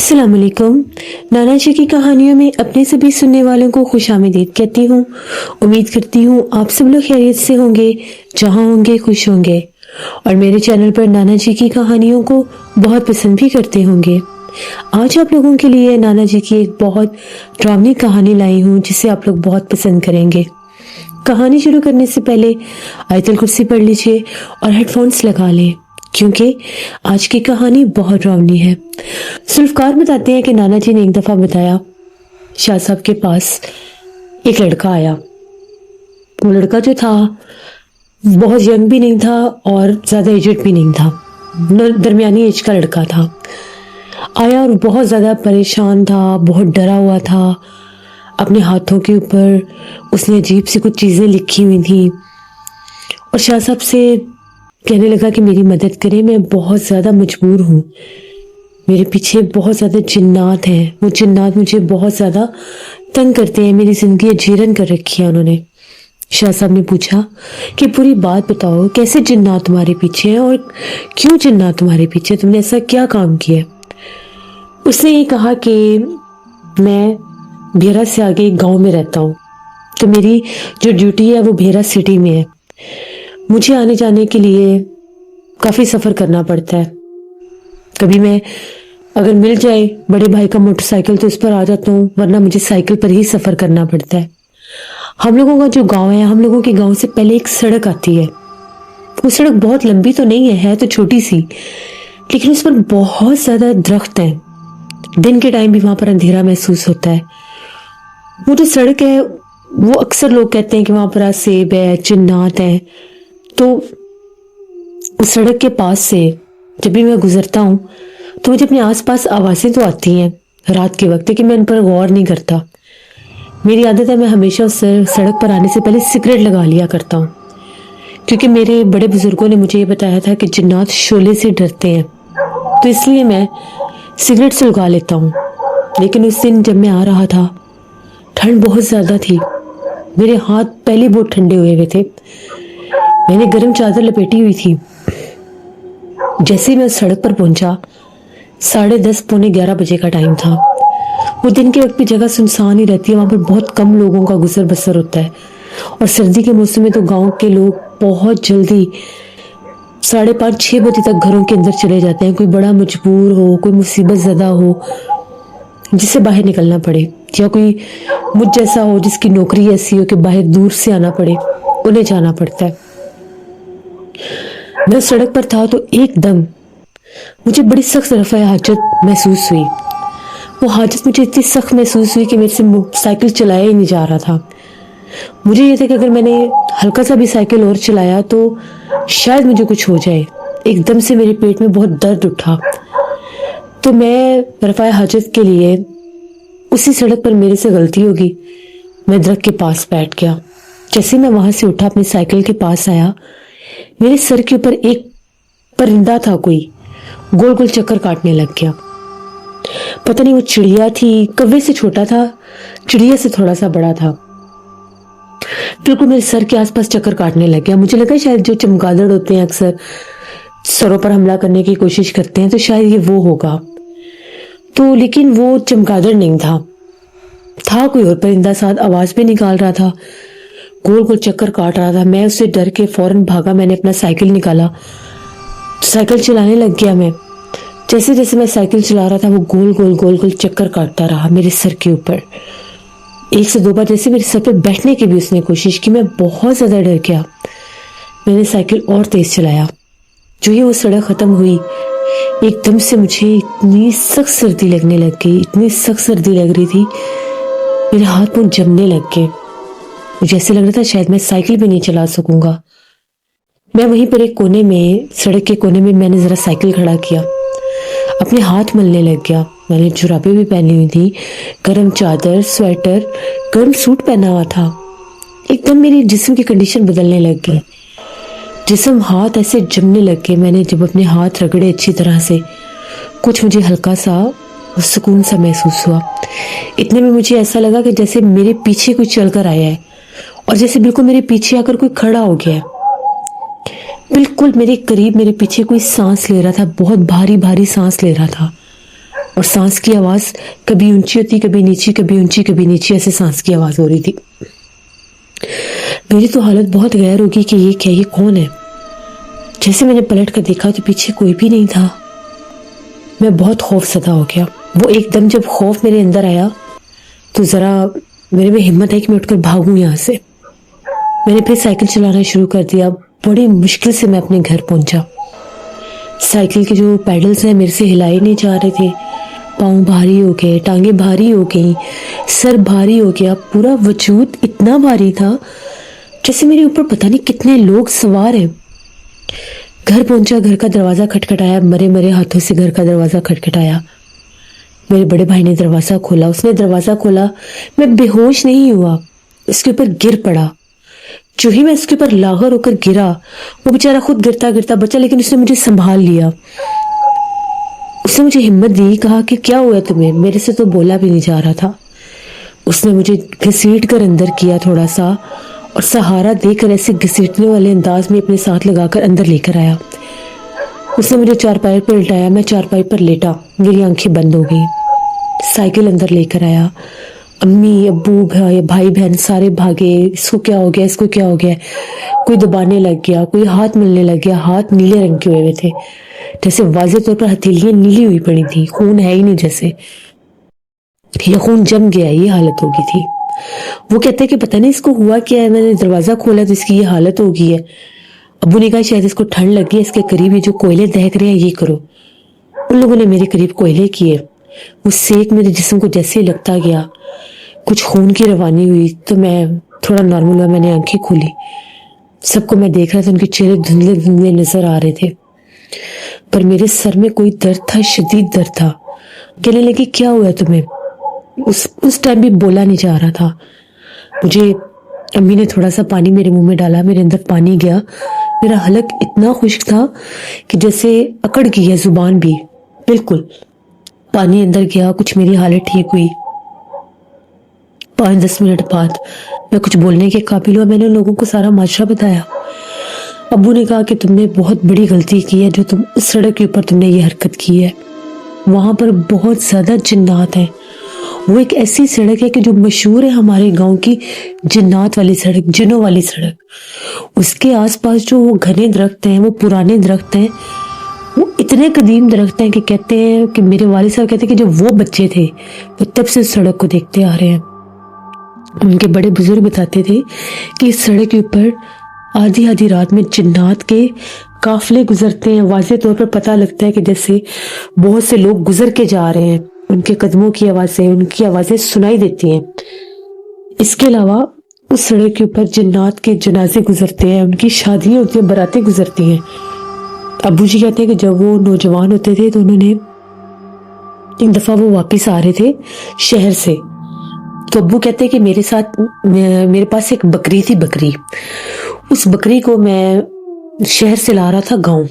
अस्सलाम वालेकुम। नाना जी की कहानियों में अपने सभी सुनने वालों को खुशामदीद कहती हूँ। उम्मीद करती हूँ आप सब लोग खैरियत से होंगे, जहाँ होंगे खुश होंगे और मेरे चैनल पर नाना जी की कहानियों को बहुत पसंद भी करते होंगे। आज आप लोगों के लिए नाना जी की एक बहुत डरावनी कहानी लाई हूँ जिसे आप लोग बहुत पसंद करेंगे। कहानी शुरू करने से पहले आयतुल कुर्सी पढ़ लीजिए और हेडफोन्स लगा लें क्योंकि आज की कहानी बहुत डरावनी है। जुल्फकार बताते हैं कि नाना जी ने एक दफा बताया शाह साहब के पास एक लड़का आया। वो लड़का जो था बहुत यंग भी नहीं था और ज्यादा एजड भी नहीं था, दरमियानी एज का लड़का था। आया और बहुत ज्यादा परेशान था, बहुत डरा हुआ था। अपने हाथों के ऊपर उसने अजीब सी कुछ चीजें लिखी हुई थी और शाह साहब से कहने लगा कि मेरी मदद करें, मैं बहुत ज़्यादा मजबूर हूँ, मेरे पीछे बहुत ज़्यादा जिन्नात हैं, वो जिन्नात मुझे बहुत ज़्यादा तंग करते हैं, मेरी ज़िंदगी अजीरन कर रखी है उन्होंने। शाह साहब ने पूछा कि पूरी बात बताओ, कैसे जिन्नात तुम्हारे पीछे हैं और क्यों जिन्नात तुम्हारे पीछे, तुमने ऐसा क्या काम किया? उसने ये कहा कि मैं भेरा से आगे एक गाँव में रहता हूँ, तो मेरी जो ड्यूटी है वो भेरा सिटी में है। मुझे आने जाने के लिए काफ़ी सफ़र करना पड़ता है। कभी मैं अगर मिल जाए बड़े भाई का मोटरसाइकिल तो उस पर आ जाता हूँ, वरना मुझे साइकिल पर ही सफ़र करना पड़ता है। हम लोगों का जो गांव है, हम लोगों के गांव से पहले एक सड़क आती है। वो सड़क बहुत लंबी तो नहीं है तो छोटी सी, लेकिन उस पर बहुत ज़्यादा दरख्त हैं। दिन के टाइम भी वहाँ पर अंधेरा महसूस होता है। वो जो सड़क है वो अक्सर लोग कहते हैं कि वहाँ पर सेब है, जिन्नात है। तो उस सड़क के पास से जब भी मैं गुजरता हूँ तो मुझे अपने आसपास आवाज़ें तो आती हैं रात के वक्त, कि मैं इन पर गौर नहीं करता। मेरी आदत है मैं हमेशा उस सड़क पर आने से पहले सिगरेट लगा लिया करता हूँ, क्योंकि मेरे बड़े बुजुर्गों ने मुझे ये बताया था कि जिन्नात शोले से डरते हैं, तो इसलिए मैं सिगरेट से लगा लेता हूँ। लेकिन उस दिन जब मैं आ रहा था, ठंड बहुत ज़्यादा थी, मेरे हाथ पहले बहुत ठंडे हुए थे, मैंने गर्म चादर लपेटी हुई थी। जैसे ही मैं सड़क पर पहुंचा, 10:30 पौने 11 बजे का टाइम था। वो दिन के वक्त भी जगह सुनसान ही रहती है, वहां पर बहुत कम लोगों का गुजर बसर होता है और सर्दी के मौसम में तो गांव के लोग बहुत जल्दी 5:30 6 बजे तक घरों के अंदर चले जाते हैं। कोई बड़ा मजबूर हो, कोई मुसीबत ज़दा हो जिसे बाहर निकलना पड़े, या कोई मुझ जैसा हो जिसकी नौकरी ऐसी हो कि बाहर दूर से आना पड़े, उन्हें जाना पड़ता है। मैं सड़क पर था तो एकदम मुझे बड़ी सख्त रफ़ा हाजत महसूस हुई। वो हाजत मुझे इतनी सख्त महसूस हुई कि मेरे से साइकिल चलाया ही नहीं जा रहा था। मुझे ये था कि अगर मैंने हल्का सा भी साइकिल और चलाया तो शायद मुझे कुछ हो जाए। एकदम से मेरे पेट में बहुत दर्द उठा, तो मैं रफ़ा हाजत के लिए उसी सड़क पर मेरे से गलती होगी, मैं दरख्त के पास बैठ गया। जैसे मैं वहां से उठा, अपनी साइकिल के पास आया, मेरे सर के ऊपर एक परिंदा था, कोई गोल गोल चक्कर काटने लग गया। पता नहीं वो चिड़िया थी, कौवे से छोटा था, चिड़िया से थोड़ा सा बड़ा था। बिल्कुल मेरे सर के आसपास चक्कर काटने लग गया। मुझे लगा शायद जो चमगादड़ होते हैं अक्सर सरों पर हमला करने की कोशिश करते हैं, तो शायद ये वो होगा। तो लेकिन वो चमगादड़ नहीं था कोई और परिंदा, साथ आवाज भी निकाल रहा था, गोल गोल चक्कर काट रहा था। मैं उससे डर के फौरन भागा, मैंने अपना साइकिल निकाला, साइकिल चलाने लग गया। मैं जैसे जैसे मैं साइकिल चला रहा था वो गोल गोल चक्कर काटता रहा मेरे सर के ऊपर। 1 से 2 बार जैसे मेरे सर पे बैठने की भी उसने कोशिश की। मैं बहुत ज्यादा डर गया, मैंने साइकिल और तेज चलाया। जो ही वो सड़क खत्म हुई, एकदम से मुझे इतनी सख्त सर्दी लगने लग गई, इतनी सख्त सर्दी लग रही थी, मेरे हाथ पांव जमने लग गए। मुझे ऐसे लग रहा था शायद मैं साइकिल भी नहीं चला सकूंगा। मैं वहीं पर एक कोने में, सड़क के कोने में मैंने जरा साइकिल खड़ा किया, अपने हाथ मलने लग गया। मैंने जुराबें भी पहनी हुई थी, गर्म चादर, स्वेटर, गर्म सूट पहना हुआ था। एकदम मेरी जिस्म की कंडीशन बदलने लग गई, जिस्म हाथ ऐसे जमने लग गए। मैंने जब अपने हाथ रगड़े अच्छी तरह से, कुछ मुझे हल्का सा सुकून सा महसूस हुआ। इतने में मुझे ऐसा लगा कि जैसे मेरे पीछे कोई चलकर आया है और जैसे बिल्कुल मेरे पीछे आकर कोई खड़ा हो गया है। बिल्कुल मेरे करीब मेरे पीछे कोई सांस ले रहा था, बहुत भारी भारी सांस ले रहा था। اور سانس کی آواز کبھی اونچی ہوتی کبھی نیچی، کبھی اونچی کبھی نیچی، ایسے سانس کی آواز ہو رہی تھی۔ میری تو حالت بہت غیر ہوگی کہ یہ کیا، یہ کون ہے؟ جیسے میں نے پلٹ کر دیکھا تو پیچھے کوئی بھی نہیں تھا۔ میں بہت خوف زدہ ہو گیا۔ وہ ایک دم جب خوف میرے اندر آیا تو ذرا میرے میں ہمت ہے کہ میں اٹھ کر بھاگوں یہاں سے۔ میں نے پھر سائیکل چلانا شروع کر دیا۔ بڑی مشکل سے میں اپنے گھر پہنچا۔ سائیکل کے جو پیڈلز ہیں میرے سے ہلائے نہیں جا رہے تھے۔ پاؤں بھاری ہو گئے، ٹانگیں بھاری ہو گئیں، سر بھاری ہو گیا، پورا وجود اتنا بھاری تھا جیسے میرے اوپر پتہ نہیں کتنے لوگ سوار ہیں۔ گھر پہنچا، گھر کا دروازہ کھٹکھٹایا، مرے مرے ہاتھوں سے گھر کا دروازہ کھٹکھٹایا۔ میرے بڑے بھائی نے دروازہ کھولا، اس نے دروازہ کھولا، میں بے ہوش نہیں ہوا، اس کے اوپر گر پڑا۔ جو ہی میں اس کے اوپر لاغر ہو کر گرا، وہ بیچارہ خود گرتا گرتا بچا، لیکن اس نے مجھے سنبھال لیا۔ اس نے مجھے ہمت دی، کہا کہ کیا ہوا تمہیں؟ میرے سے تو بولا بھی نہیں جا رہا تھا۔ اس نے مجھے گھسیٹ کر اندر کیا تھوڑا سا، اور سہارا دے کر ایسے گھسیٹنے والے انداز میں اپنے ساتھ لگا کر اندر لے کر آیا۔ اس نے مجھے چارپائی پر لٹایا، میں چارپائی پر لیٹا، میری آنکھیں بند ہو گئیں۔ سائیکل اندر لے کر آیا، امی ابو بھائی بہن سارے بھاگے، اس کو کیا ہو گیا، اس کو کیا ہو گیا۔ کوئی دبانے لگ گیا، کوئی ہاتھ ملنے لگ گیا۔ ہاتھ نیلے رنگ کے ہوئے تھے، جیسے واضح طور پر ہتھیلیاں نیلی ہوئی پڑی تھی، خون ہے ہی نہیں، جیسے یہ خون جم گیا، یہ حالت ہو گئی تھی۔ وہ کہتے ہیں کہ پتہ نہیں اس کو ہوا کیا ہے، میں نے دروازہ کھولا تو اس کی یہ حالت ہو گئی ہے۔ ابو نے کہا شاید اس کو ٹھنڈ لگ گئی، اس کے قریب یہ جو کوئلے دہک رہے ہیں یہ کرو۔ ان لوگوں نے میرے قریب کوئلے کیے، وہ سیک میرے جسم کو جیسے ہی لگتا گیا، کچھ خون کی روانی ہوئی تو میں تھوڑا نارمل ہوا، میں نے آنکھیں کھولی۔ سب کو میں دیکھ رہا تھا، ان کے چہرے دھندلے دھندلے نظر آ رہے تھے، پر میرے سر میں کوئی درد تھا، شدید درد تھا۔ کہنے لگی کیا ہوا تمہیں؟ اس ٹائم بھی بولا نہیں جا رہا تھا۔ مجھے امی نے تھوڑا سا پانی میرے منہ میں ڈالا، میرے اندر پانی گیا، میرا حلق اتنا خشک تھا کہ جیسے اکڑ گئی ہے زبان بھی، بالکل۔ پانی اندر گیا، کچھ میری حالت ٹھیک ہوئی۔ 5-10 منٹ بعد میں کچھ بولنے کے قابل ہوا، میں نے لوگوں کو سارا ماجرا بتایا۔ ابو نے کہا کہ تم نے بہت بڑی غلطی کی ہے جو تم اس سڑک کے اوپر تم نے یہ حرکت کی ہے، وہاں پر بہت زیادہ جنات ہیں۔ وہ ایک ایسی سڑک ہے کہ جو مشہور ہے ہمارے گاؤں کی جنات والی سڑک، جنوں والی سڑک۔ اس کے آس پاس جو وہ گھنے درخت ہیں، وہ پرانے درخت ہیں، وہ اتنے قدیم درخت ہیں کہ کہتے ہیں کہ میرے والد صاحب کہتے ہیں کہ جب وہ بچے تھے وہ تب سے اس سڑک کو دیکھتے آ رہے ہیں۔ ان کے بڑے بزرگ بتاتے تھے کہ اس سڑک کے اوپر آدھی آدھی رات میں جنات کے قافلے گزرتے ہیں، واضح طور پر پتہ لگتا ہے کہ جیسے بہت سے لوگ گزر کے جا رہے ہیں، ان کے قدموں کی آوازیں، ان کی آوازیں سنائی دیتی ہیں۔ اس کے علاوہ اس سڑک کے اوپر جنات کے جنازے گزرتے ہیں، ان کی شادیاں ہوتی ہیں، براتیں گزرتی ہیں۔ ابو جی کہتے ہیں کہ جب وہ نوجوان ہوتے تھے تو انہوں نے ایک دفعہ وہ واپس آ رہے تھے شہر سے، تو ابو کہتے ہیں کہ میرے پاس ایک بکری تھی، بکری، اس بکری کو میں شہر سے لا رہا تھا گاؤں۔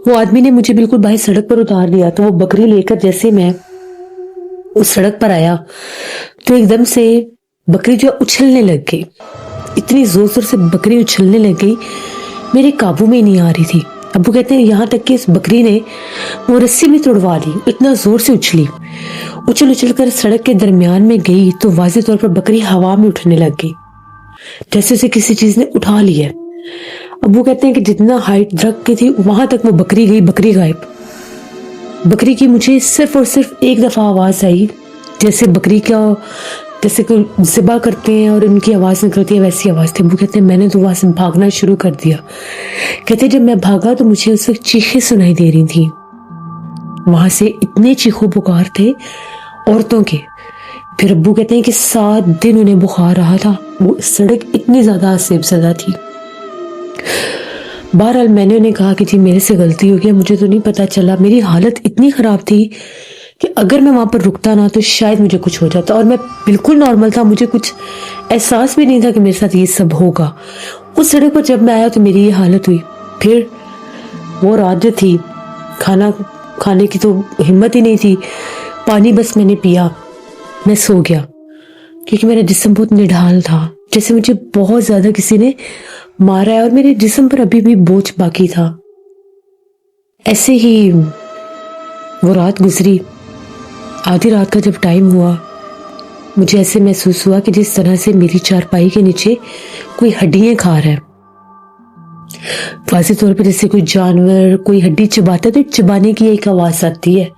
وہ آدمی نے مجھے بالکل باہر سڑک پر اتار دیا، تو وہ بکری لے کر جیسے میں اس سڑک پر آیا تو ایک دم سے بکری جو اچھلنے لگ گئی، اتنی زور زور سے بکری اچھلنے لگ گئی، میرے قابو میں نہیں آ رہی تھی۔ ابو کہتے ہیں یہاں تک کہ اس بکری نے وہ رسی بھی توڑوا دی، اتنا زور سے اچھلی، اچھل اچھل کر سڑک کے درمیان میں گئی تو واضح طور پر بکری ہوا میں اٹھنے لگ گئی، جیسے اسے کسی چیز نے اٹھا لیا۔ ابو کہتے ہیں کہ جتنا ہائٹ درخت کی تھی وہاں تک وہ بکری گئی، بکری غائب۔ بکری کی مجھے صرف اور صرف ایک دفعہ آواز آئی، جیسے بکری کا جیسے کوئی ذبح کرتے ہیں اور ان کی آواز نکلتی ہے ویسی آواز تھی۔ ابو کہتے ہیں میں نے تو وہاں سے بھاگنا شروع کر دیا۔ کہتے جب میں بھاگا تو مجھے اس وقت چیخیں سنائی دے رہی تھی، وہاں سے اتنے چیخو پکار تھے عورتوں کے۔ پھر ابو کہتے ہیں کہ 7 دن انہیں بخار رہا تھا، وہ سڑک اتنی زیادہ عذاب زدہ تھی۔ بہرحال میں نے انہیں کہا کہ جی میرے سے غلطی ہو گیا، مجھے تو نہیں پتا چلا، میری حالت اتنی خراب تھی کہ اگر میں وہاں پر رکتا نہ تو شاید مجھے کچھ ہو جاتا، اور میں بالکل نارمل تھا، مجھے کچھ احساس بھی نہیں تھا کہ میرے ساتھ یہ سب ہوگا۔ اس سڑک پر جب میں آیا تو میری یہ حالت ہوئی۔ پھر وہ رات جو تھی، کھانا کھانے کی تو ہمت ہی نہیں تھی، پانی بس میں نے پیا، میں سو گیا، کیونکہ میرا جسم بہت نڈھال تھا، جیسے مجھے بہت زیادہ کسی نے مارا ہے اور میرے جسم پر ابھی بھی بوجھ باقی تھا۔ ایسے ہی وہ رات گزری، आधी रात का जब टाइम हुआ, मुझे ऐसे महसूस हुआ कि जिस तरह से मेरी चारपाई के नीचे कोई हड्डियां खा रहा है। वाज़ेह तौर पर जैसे कोई जानवर कोई हड्डी चबाता है तो चबाने की एक आवाज आती है।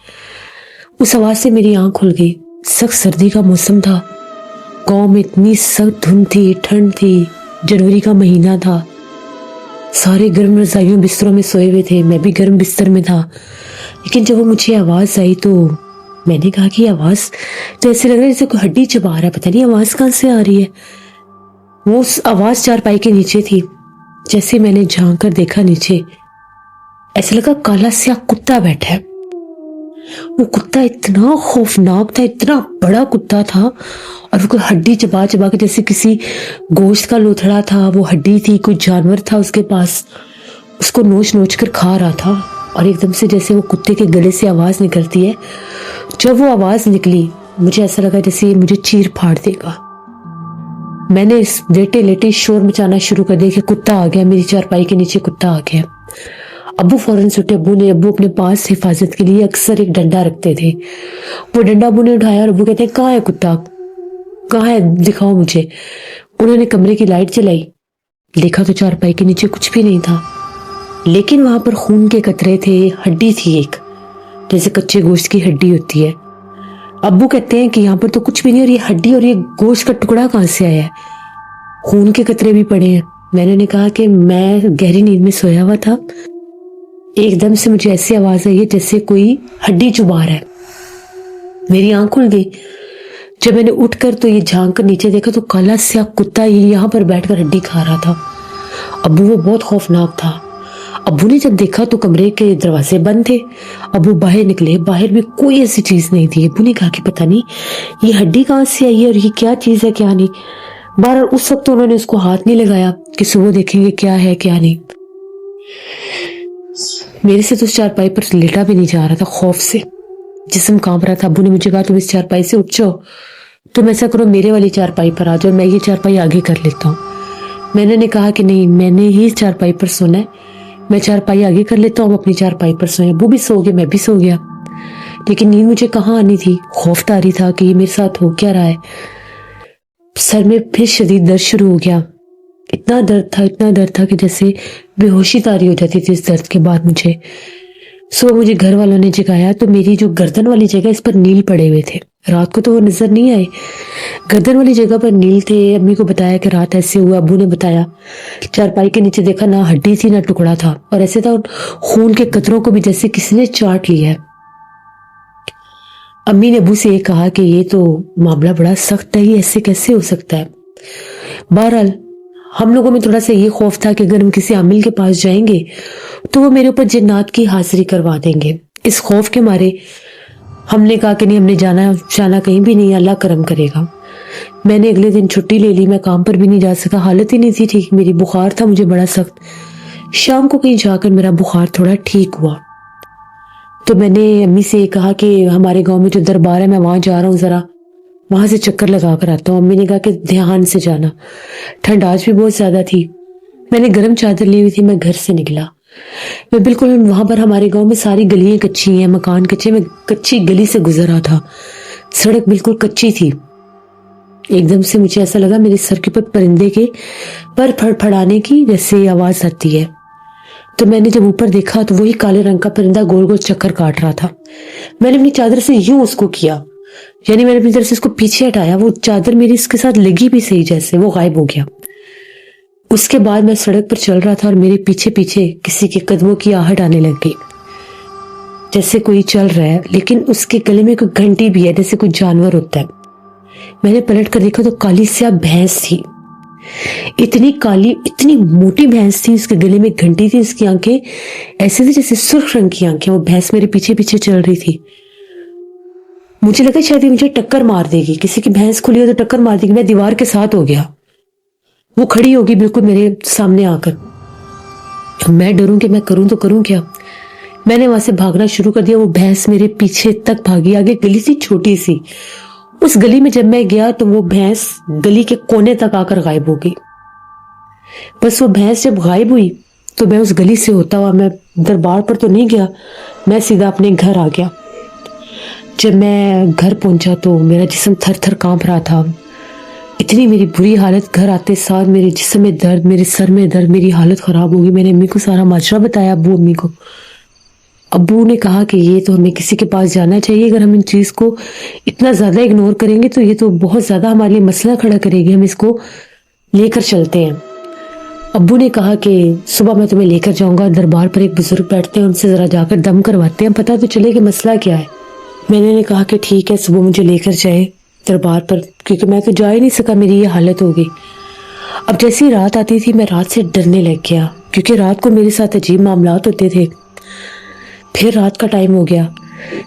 उस आवाज से मेरी आंख खुल गई। सख्त सर्दी का मौसम था, गांव में इतनी सख्त धुंध थी, ठंड थी, जनवरी का महीना था, सारे गर्म रजाइयों बिस्तरों में सोए हुए थे, मैं भी गर्म बिस्तर में था। लेकिन जब वो मुझे आवाज आई तो मैंने कहा कि आवाज तो ऐसे लग रहा है जैसे कोई हड्डी चबा रहा है, पता नहीं आवाज कहां से आ रही है। वो उस आवाज चारपाई के नीचे थी। जैसे मैंने झांक कर देखा नीचे, ऐसा लगा काला स्याह कुत्ता बैठा है। वो कुत्ता इतना खौफनाक था, इतना बड़ा कुत्ता था, और वो कोई हड्डी चबा चबा के जैसे किसी गोश्त का लोथड़ा था, वो हड्डी थी, कोई जानवर था उसके पास, उसको नोच नोच कर खा रहा था। और एकदम से जैसे वो कुत्ते के गले से आवाज निकलती है, जब वो आवाज निकली मुझे ऐसा लगा जैसे ये मुझे चीर फाड़ देगा। मैंने इस लेटे लेटे शोर मचाना शुरू कर दिया कि कुत्ता आ गया, मेरी चारपाई के नीचे कुत्ता आ गया। अब्बू फौरन से उठे। अब्बू अपने पास हिफाजत के लिए अक्सर एक डंडा रखते थे। वो डंडा अब्बू ने उठाया और अब्बू कहते हैं कहाँ है कुत्ता, कहाँ है, दिखाओ मुझे। उन्होंने कमरे की लाइट जलाई, देखा तो चारपाई के नीचे कुछ भी नहीं था, लेकिन वहां पर खून के कतरे थे, हड्डी थी एक, जैसे कच्चे गोश्त की हड्डी होती है। अब्बू कहते हैं कि यहाँ पर तो कुछ भी नहीं, और ये हड्डी और ये गोश्त का टुकड़ा कहाँ से आया है, खून के कतरे भी पड़े हैं। मैंने कहा कि मैं गहरी नींद में सोया हुआ था, एकदम से मुझे ऐसी आवाज आई है जैसे कोई हड्डी चुबा रहा है। मेरी आंख खुल गई। जब मैंने उठकर तो ये झांक कर नीचे देखा तो काला स्याह कुत्ता यहाँ पर बैठकर हड्डी खा रहा था। अब्बू वो बहुत खौफनाक था। अब्बू ने जब देखा तो कमरे के दरवाजे बंद थे। अब्बू बाहर निकले, बाहर भी कोई ऐसी चीज नहीं थी। अब्बू ने कहा कि पता नहीं ये हड्डी कहाँ से आई है और ये क्या चीज है क्या नहीं। बहरहाल उस वक्त तो उन्होंने उसको हाथ नहीं लगाया कि सुबह देखेंगे क्या है क्या नहीं। मेरे से तो उस चारपाई पर लेटा भी नहीं जा रहा था, खौफ से जिस्म कांप रहा था। अब्बू ने मुझे कहा तुम इस चारपाई से उठ जाओ, तुम ऐसा करो मेरे वाली चारपाई पर आ जाओ, मैं ये चारपाई आगे कर लेता हूँ। मैंने कहा कि नहीं, मैंने ही चारपाई पर सोना है, मैं चारपाई आगे कर लेता हूँ, अपनी चारपाई पर सोए। अब्बू भी सो गए, मैं भी सो गया, लेकिन नींद मुझे कहाँ आनी थी। खौफ तारी था कि ये मेरे साथ हो क्या रहा है। सर में फिर शदीद दर्द शुरू हो गया। इतना दर्द था कि जैसे बेहोशी तारी हो जाती थी इस दर्द के बाद मुझे। सुबह मुझे घर वालों ने जगाया तो मेरी जो गर्दन वाली जगह, इस पर नील पड़े हुए थे। रात को तो वो नजर नहीं आए, गर्दन वाली जगह पर नील थे। अम्मी को बताया कि रात ऐसे हुआ। अब्बू ने बताया, चारपाई के नीचे देखा ना हड्डी थी ना टुकड़ा था, और ऐसे था खून के कतरों को भी जैसे किसी ने चाट लिया है। अम्मी ने अब्बू से ये कहा कि ये तो मामला बड़ा सख्त है, ये ऐसे कैसे हो सकता है। बहरहाल हम लोगों में थोड़ा सा ये खौफ था कि अगर हम किसी आमिल के पास जाएंगे तो वो मेरे ऊपर जिन्नात की हाजिरी करवा देंगे। इस खौफ के मारे हमने कहा कि नहीं, हमने जाना कहीं भी नहीं, अल्लाह करम करेगा। मैंने अगले दिन छुट्टी ले ली, मैं काम पर भी नहीं जा सका, हालत ही नहीं थी ठीक, मेरी बुखार था मुझे बड़ा सख्त। शाम को कहीं जाकर मेरा बुखार थोड़ा ठीक हुआ तो मैंने अम्मी से कहा कि हमारे गांव में जो दरबार है मैं वहां जा रहा हूँ, जरा वहां से चक्कर लगा कर आता हूँ। अम्मी ने कहा कि ध्यान से जाना, ठंड आज भी बहुत ज्यादा थी। मैंने गर्म चादर ली हुई थी, मैं घर से निकला। मैं बिल्कुल वहां पर, हमारे गांव में सारी गलियां कच्ची हैं, मकान कच्चे, मैं कच्ची गली से गुजर रहा था, सड़क बिल्कुल कच्ची थी। एकदम से मुझे ऐसा लगा मेरे सर के ऊपर परिंदे के पर फड़फड़ाने की जैसे आवाज आती है। तो मैंने जब ऊपर देखा तो वही काले रंग का परिंदा गोल गोल चक्कर काट रहा था। मैंने अपनी चादर से यूं उसको किया, यानी मैंने अपनी तरफ से उसको पीछे हटाया, वो चादर मेरी इसके साथ लगी भी सही, जैसे वो गायब हो गया। उसके बाद मैं सड़क पर चल रहा था और मेरे पीछे पीछे किसी के कदमों की आहट आने लग गई, जैसे कोई चल रहा है, लेकिन उसके गले में कोई घंटी भी है, जैसे कोई जानवर होता है। मैंने पलट कर देखा तो काली स्याह भैंस थी, इतनी काली, इतनी मोटी भैंस थी, उसके गले में घंटी थी, उसकी आंखें ऐसे थी जैसे सुर्ख रंग की आंखें। वो भैंस मेरे पीछे पीछे चल रही थी। मुझे लगा शायद मुझे टक्कर मार देगी, किसी की भैंस खुली हो तो टक्कर मार देगी। मैं दीवार के साथ हो गया, वो खड़ी होगी बिल्कुल मेरे सामने आकर। मैं डरूं कि मैं करूं तो करूं क्या। मैंने वहां से भागना शुरू कर दिया। वो भैंस मेरे पीछे तक भागी। आगे गली सी छोटी सी, उस गली में जब मैं गया तो वो भैंस गली के कोने तक आकर गायब हो गई। बस वो भैंस जब गायब हुई तो मैं उस गली से होता हुआ, मैं दरबार पर तो नहीं गया, मैं सीधा अपने घर आ गया। जब मैं घर पहुंचा तो मेरा जिस्म थर थर कांप रहा था। इतनी मेरी बुरी हालत, घर आते साथ मेरे जिस्म में दर्द, मेरे सर में दर्द, मेरी हालत ख़राब हो गई। मैंने अम्मी को सारा माजरा बताया, अब्बू अम्मी को। अब्बू ने कहा कि ये तो हमें किसी के पास जाना चाहिए, अगर हम इन चीज़ को इतना ज़्यादा इग्नोर करेंगे तो ये तो बहुत ज़्यादा हमारे लिए मसला खड़ा करेगी, हम इसको लेकर चलते हैं। अब्बू ने कहा कि सुबह मैं तुम्हें लेकर जाऊंगा, दरबार पर एक बुजुर्ग बैठते हैं, उनसे ज़रा जाकर दम करवाते हैं, पता तो चले कि मसला क्या है। मैंने कहा कि ठीक है, सुबह मुझे लेकर जाए दरबार पर, क्योंकि मैं तो जा ही नहीं सका, मेरी ये हालत हो गई। अब जैसी रात आती थी मैं रात से डरने लग गया, क्योंकि रात को मेरे साथ अजीब मामलात होते थे। फिर रात का टाइम हो गया,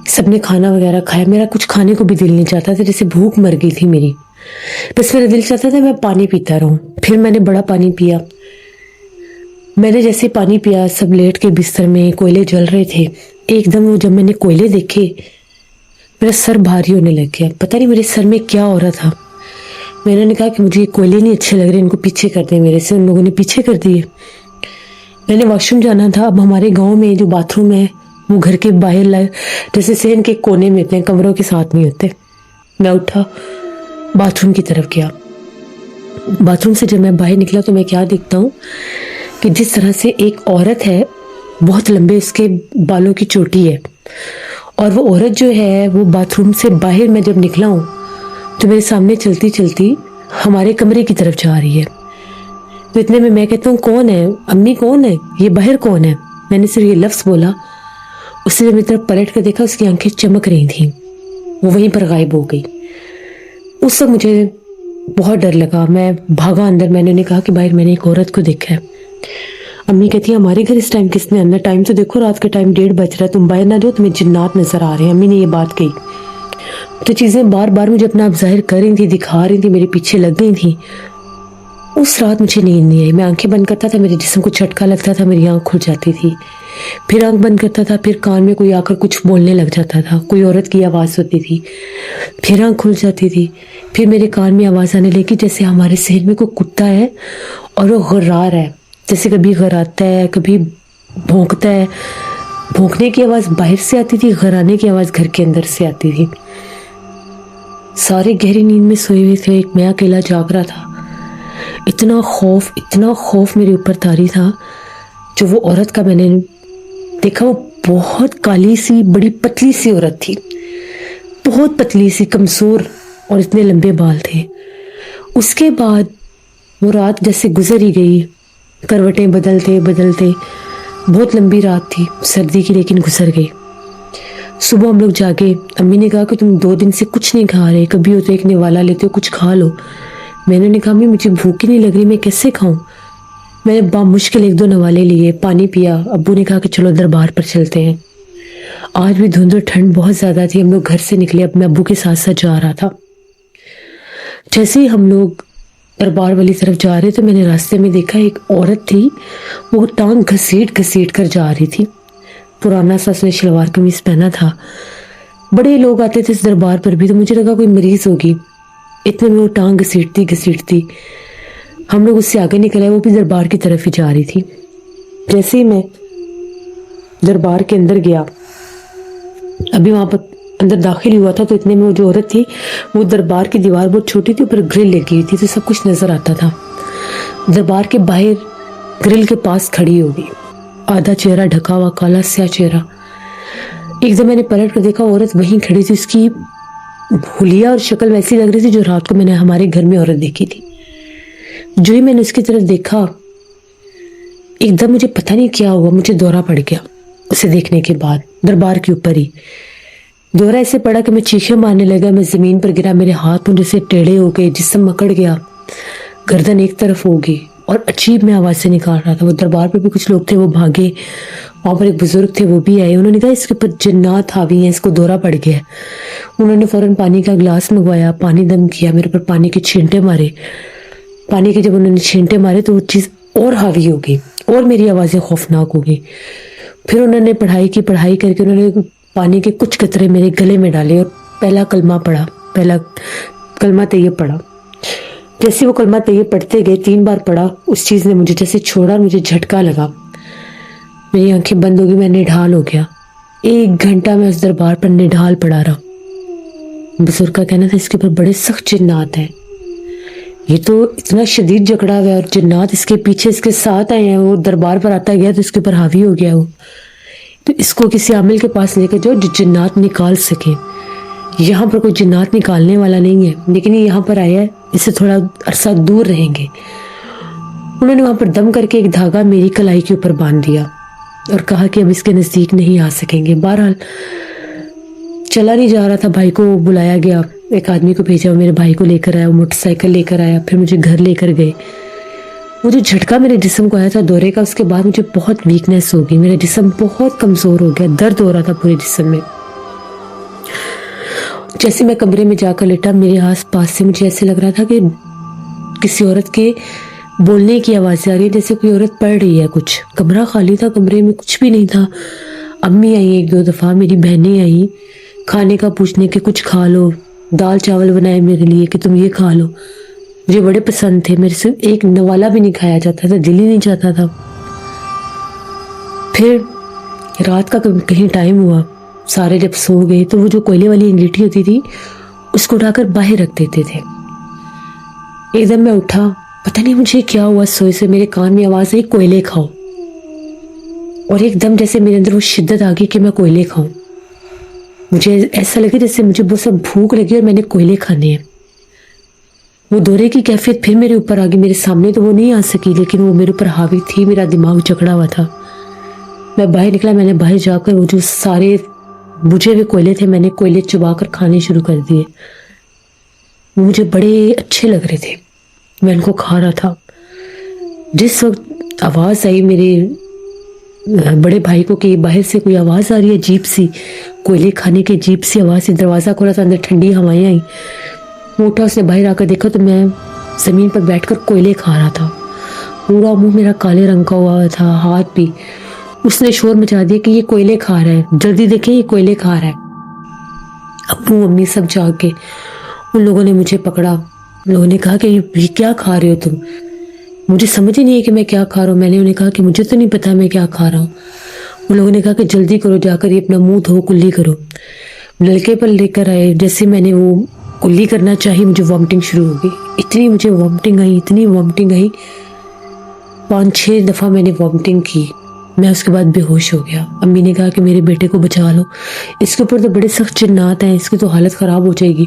सबने खाना वगैरह खाया, मेरा कुछ खाने को भी दिल नहीं चाहता था, जैसे भूख मर गई थी मेरी। बस मेरा दिल चाहता था मैं पानी पीता रहूं। फिर मैंने बड़ा पानी पिया। मैंने जैसे पानी पिया, सब लेट के बिस्तर में, कोयले जल रहे थे। एकदम वो जब मैंने कोयले देखे, मेरा सर भारी होने लग गया। पता नहीं मेरे सर में क्या हो रहा था। मैंने कहा कि मुझे ये कोयले नहीं अच्छे लग रहे, इनको पीछे कर दे मेरे से। उन लोगों ने पीछे कर दिए। मैंने वॉशरूम जाना था। अब हमारे गांव में जो बाथरूम है वो घर के बाहर, जैसे सहन के कोने में होते हैं, कमरों के साथ नहीं होते। मैं उठा, बाथरूम की तरफ गया। बाथरूम से जब मैं बाहर निकला तो मैं क्या देखता हूँ कि जिस तरह से एक औरत है, बहुत लंबे उसके बालों की चोटी है, और वो औरत जो है वो बाथरूम से बाहर मैं जब निकला हूँ तो मेरे सामने चलती चलती हमारे कमरे की तरफ जा रही है। तो इतने में मैं कहता हूँ कौन है अम्मी, कौन है ये, बाहर कौन है। मैंने सिर्फ ये लफ्ज़ बोला। उसने जब मेरी तरफ पलट कर देखा, उसकी आंखें चमक रही थी, वो वहीं पर गायब हो गई। उस वक्त मुझे बहुत डर लगा। मैं भागा अंदर। मैंने उन्हें कहा कि बाहर मैंने एक औरत को देखा है। अम्मी कहती है हमारे घर इस टाइम किसने आना, टाइम तो देखो, रात का टाइम 1:30 बज रहा है, तुम बाहर ना जाओ, तुम्हें जिन्नात नजर आ रहे हैं। अम्मी ने ये बात कही। तो चीज़ें बार बार मुझे अपना आप जाहिर कर रही थी, दिखा रही थी, मेरे पीछे लग गई थी। उस रात मुझे नींद नहीं आई। मैं आंखें बंद करता था, मेरे जिस्म को झटका लगता था, मेरी आंख खुल जाती थी। फिर आंख बंद करता था, फिर कान में कोई आकर कुछ बोलने लग जाता था, कोई औरत की आवाज़ होती थी। फिर आंख खुल जाती थी। फिर मेरे कान में आवाज़ आने लगी जैसे हमारे शहर में कोई कुत्ता है और वो गुर्रा रहा है, जैसे कभी गराता है, कभी भौंकता है। भौंकने की आवाज़ बाहर से आती थी, गराने की आवाज़ घर के अंदर से आती थी। सारे गहरी नींद में सोए हुए थे, एक मैं अकेला जाग रहा था। इतना खौफ मेरे ऊपर तारी था। जो वो औरत का मैंने देखा, वो बहुत काली सी, बड़ी पतली सी औरत थी, बहुत पतली सी, कमज़ोर, और इतने लंबे बाल थे। उसके बाद वो रात जैसे गुजर ही गई, करवटें बदलते बदलते, बहुत लंबी रात थी सर्दी की, लेकिन गुजर गई। सुबह हम लोग जागे। अम्मी ने कहा कि तुम 2 दिन से कुछ नहीं खा रहे, कभी हो तो एक निवाला लेते हो, कुछ खा लो। मैंने कहा अम्मी मुझे भूख ही नहीं लग रही, मैं कैसे खाऊं। मैंने बामुश्किल 1-2 नवाले लिए, पानी पिया। अब्बू ने कहा कि चलो दरबार पर चलते हैं। आज भी धुंध और ठंड बहुत ज़्यादा थी। हम लोग घर से निकले, अब मैं अब्बू के साथ साथ जा रहा था। जैसे ही हम लोग दरबार वाली तरफ जा रहे तो मैंने रास्ते में देखा एक औरत थी, वो टांग घसीट घसीट कर जा रही थी। पुराना सा उसने शलवार कमीज पहना था। बड़े लोग आते थे इस दरबार पर भी, तो मुझे लगा कोई मरीज होगी। इतने में वो टांग घसीटती घसीटती हम लोग उससे आगे निकले, वो भी दरबार की तरफ ही जा रही थी। जैसे ही मैं दरबार के अंदर गया, अभी वहां पर अंदर दाखिल हुआ था, तो इतने में वो जो औरत थी, वो दरबार की दीवार बहुत छोटी थी, ऊपर ग्रिल लगी हुई थी, तो सब कुछ नजर आता था। दरबार के बाहर ग्रिल के पास खड़ी हो गई, आधा चेहरा ढका हुआ, काला स्या चेहरा। एकदम मैंने पलट कर देखा, औरत वहीं खड़ी थी। उसकी हुलिया और शक्ल वैसी लग रही थी जो रात को मैंने हमारे घर में औरत देखी थी। जो ही मैंने उसकी तरफ देखा, एकदम मुझे पता नहीं क्या हुआ, मुझे दौरा पड़ गया। उसे देखने के बाद दरबार के ऊपर ही दौरा ऐसे पड़ा कि मैं चीखें मारने लगा, मैं जमीन पर गिरा, मेरे हाथ मुझे से टेढ़े हो गए, जिस्म मकड़ गया, गर्दन एक तरफ हो गई, और अजीब में आवाज़ से निकाल रहा था। वो दरबार पर भी कुछ लोग थे, वो भागे। वहाँ पर एक बुजुर्ग थे, वो भी आए। उन्होंने कहा इसके ऊपर जिन्नात हावी हैं, इसको दौरा पड़ गया है। उन्होंने फ़ौरन पानी का गिलास मंगवाया, पानी दम किया, मेरे ऊपर पानी के छींटे मारे। पानी के जब उन्होंने छींटे मारे तो वो चीज़ और हावी हो गई, और मेरी आवाज़ें खौफनाक हो गई। फिर उन्होंने पढ़ाई की, पढ़ाई करके उन्होंने पानी के कुछ कतरे मेरे गले में डाले और पहला कलमा पढ़ा, पहला कलमा तैयब पढ़ा। जैसे वो कलमा तैयब पढ़ते गए, 3 बार पढ़ा, उस चीज़ ने मुझे जैसे छोड़ा, मुझे झटका लगा, मेरी आंखें बंद हो गई, मैं निढाल हो गया। 1 घंटा मैं उस दरबार पर निढाल पड़ा रहा। बुजुर्ग का कहना था इसके ऊपर बड़े सख्त जिन्नात हैं, ये तो इतना शदीद जकड़ा हुआ है और जिन्नात इसके पीछे इसके साथ आए हैं, वो दरबार पर आता गया तो इसके ऊपर हावी हो गया वो, तो इसको किसी आमिल के पास लेकर जाओ जो जिन्नात निकाल सके। यहाँ पर कोई जिन्नात निकालने वाला नहीं है, लेकिन ये यहाँ पर आया है, इससे थोड़ा अरसा दूर रहेंगे। उन्होंने वहाँ पर दम करके एक धागा मेरी कलाई के ऊपर बांध दिया और कहा कि अब इसके नज़दीक नहीं आ सकेंगे। बहरहाल चला नहीं जा रहा था, भाई को बुलाया गया, एक आदमी को भेजा, मेरे भाई को लेकर आया, वो मोटरसाइकिल लेकर आया, फिर मुझे घर लेकर गए। वो जो झटका मेरे जिस्म को आया था दौरे का, उसके बाद मुझे बहुत वीकनेस हो गई, मेरा जिस्म बहुत कमज़ोर हो गया, दर्द हो रहा था पूरे जिस्म में। जैसे मैं कमरे में जाकर लेटा, मेरे आस पास से मुझे ऐसे लग रहा था कि किसी औरत के बोलने की आवाज़ आ रही है, जैसे कोई औरत पढ़ रही है कुछ। कमरा खाली था, कमरे में कुछ भी नहीं था। अम्मी आई एक दो दफ़ा, मेरी बहनें आई खाने का पूछने के, कुछ खा लो, दाल चावल बनाए मेरे लिए कि तुम ये खा लो, मुझे बड़े पसंद थे, मेरे से एक नवाला भी नहीं खाया जाता था, दिल ही नहीं चाहता था। फिर रात का कहीं टाइम हुआ, सारे जब सो गए तो वो जो कोयले वाली अंगीठी होती थी उसको उठाकर बाहर रख देते थे। एकदम मैं उठा, पता नहीं मुझे क्या हुआ, सोए से मेरे कान में आवाज़ आई कोयले खाओ, और एकदम जैसे मेरे अंदर वो शिद्दत आ गई कि मैं कोयले खाऊं। मुझे ऐसा लगे जैसे मुझे बहुत सब भूख लगी और मैंने कोयले खाने हैं। वो दौरे की कैफियत फिर मेरे ऊपर आ गई, मेरे सामने तो वो नहीं आ सकी, लेकिन वो मेरे ऊपर हावी थी, मेरा दिमाग जकड़ा हुआ था। मैं बाहर निकला, मैंने बाहर जाकर वो जो सारे बुझे हुए कोयले थे, मैंने कोयले चबा कर खाने शुरू कर दिए। वो मुझे बड़े अच्छे लग रहे थे, मैं उनको खा रहा था। जिस वक्त आवाज़ आई मेरे बड़े भाई को कि बाहर से कोई आवाज़ आ रही है अजीब सी, कोयले खाने की अजीब सी आवाज़ से, दरवाज़ा खोला था, अंदर ठंडी हवाएं आई। वो उठा, उसने बाहर आकर देखा तो मैं ज़मीन पर बैठकर कोयले खा रहा था। पूरा मुंह मेरा काले रंग का हुआ था, हाथ भी। उसने शोर मचा दिया कि ये कोयले खा रहा है, जल्दी देखें ये कोयले खा रहा है। अब्बू मम्मी सब जाग के, उन लोगों ने मुझे पकड़ा, उन लोगों ने कहा कि ये क्या खा रहे हो तुम? मुझे समझ ही नहीं है कि मैं क्या खा रहा हूँ। मैंने उन्हें कहा कि मुझे तो नहीं पता मैं क्या खा रहा हूँ। उन लोगों ने कहा कि जल्दी करो, जाकर ये अपना मुंह धो, कुल्ली करो। नलके पर लेकर आए, जैसे मैंने वो कुल्ली करना चाहिए, मुझे वॉमिटिंग शुरू हो गई। इतनी मुझे वॉमिटिंग आई, इतनी वॉमिटिंग आई, 5-6 दफ़ा मैंने वॉमिटिंग की। मैं उसके बाद बेहोश हो गया। अम्मी ने कहा कि मेरे बेटे को बचा लो, इसके ऊपर तो बड़े सख्त जिन्नात हैं, इसकी तो हालत ख़राब हो जाएगी।